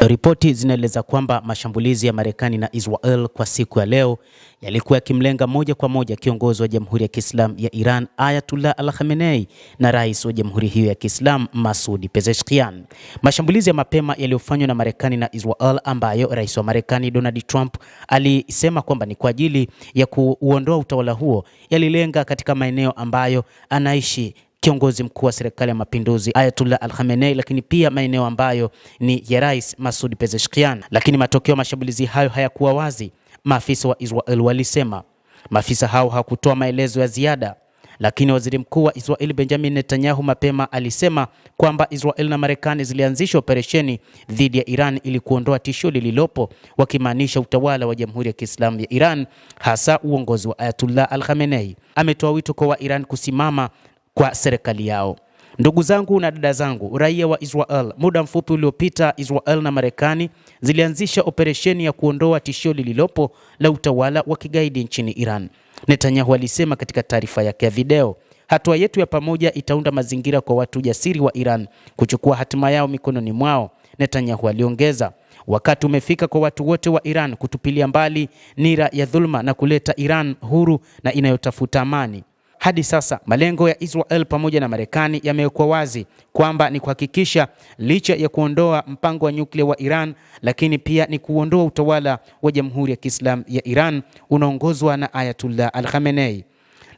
Ripoti zinaeleza kwamba mashambulizi ya Marekani na Israel kwa siku ya leo yalikuwa yakimlenga moja kwa moja kiongozi wa Jamhuri ya Kiislamu ya Iran Ayatollah Al-Khamenei na rais wa Jamhuri hiyo ya Kiislamu Masoud Pezeshkian. Mashambulizi ya mapema yaliyofanywa na Marekani na Israel ambayo rais wa Marekani Donald Trump alisema kwamba ni kwa ajili ya kuondoa utawala huo yalilenga katika maeneo ambayo anaishi kiongozi mkuu wa serikali ya mapinduzi Ayatollah Al-Khamenei, lakini pia maeneo ambayo ni ya rais Masoud Pezeshkian. Lakini matokeo mashambulizi hayo hayakuwa wazi. Maafisa wa Israel walisema. Maafisa hao hawakutoa maelezo ya ziada, lakini waziri mkuu wa Israel Benjamin Netanyahu mapema alisema kwamba Israel na Marekani zilianzisha operesheni dhidi ya Iran ili kuondoa tishio lililopo, wakimaanisha utawala wa Jamhuri ya Kiislamu ya Iran, hasa uongozi wa Ayatollah Al-Khamenei. Ametoa wito kwa Iran kusimama kwa serikali yao. Ndugu zangu na dada zangu, raia wa Israel, muda mfupi uliopita Israel na Marekani zilianzisha operesheni ya kuondoa tishio lililopo la utawala wa kigaidi nchini Iran. Netanyahu alisema katika taarifa yake ya video, hatua yetu ya pamoja itaunda mazingira kwa watu jasiri wa Iran kuchukua hatima yao mikononi mwao. Netanyahu aliongeza, wakati umefika kwa watu wote wa Iran kutupilia mbali nira ya dhulma na kuleta Iran huru na inayotafuta amani. Hadi sasa malengo ya Israel pamoja na Marekani yamekuwa wazi kwamba ni kuhakikisha licha ya kuondoa mpango wa nyuklia wa Iran, lakini pia ni kuondoa utawala wa Jamhuri ya Kiislamu ya Iran unaongozwa na Ayatollah Al-Khamenei.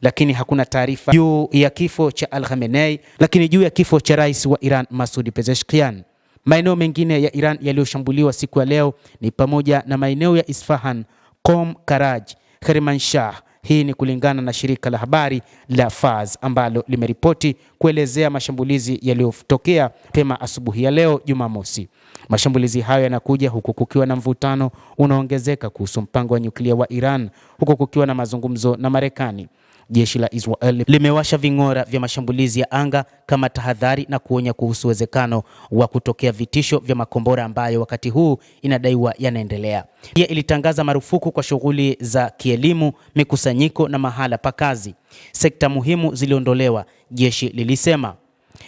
Lakini hakuna taarifa juu ya kifo cha Al-Khamenei, lakini juu ya kifo cha rais wa Iran Masoud Pezeshkian. Maeneo mengine ya Iran yaliyoshambuliwa siku ya leo ni pamoja na maeneo ya Isfahan, Qom, Karaj, Kermanshah. Hii ni kulingana na shirika la habari la Fars ambalo limeripoti kuelezea mashambulizi yaliyotokea pema asubuhi ya leo Jumamosi. Mashambulizi hayo yanakuja huku kukiwa na mvutano unaongezeka kuhusu mpango wa nyuklia wa Iran, huku kukiwa na mazungumzo na Marekani. Jeshi la Israel limewasha ving'ora vya mashambulizi ya anga kama tahadhari na kuonya kuhusu uwezekano wa kutokea vitisho vya makombora ambayo wakati huu inadaiwa yanaendelea. Pia ilitangaza marufuku kwa shughuli za kielimu, mikusanyiko na mahala pa kazi. Sekta muhimu ziliondolewa, jeshi lilisema.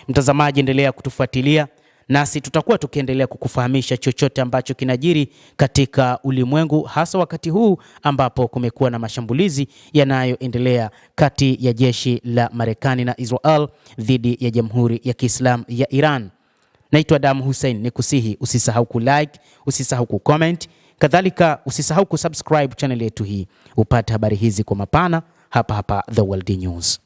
Mtazamaji, endelea kutufuatilia nasi tutakuwa tukiendelea kukufahamisha chochote ambacho kinajiri katika ulimwengu, hasa wakati huu ambapo kumekuwa na mashambulizi yanayoendelea kati ya jeshi la Marekani na Israel dhidi ya Jamhuri ya Kiislamu ya Iran. Naitwa Adam Hussein, nikusihi usisahau kulike, usisahau kucomment, kadhalika usisahau kusubscribe channel yetu hii upate habari hizi kwa mapana hapa The World News.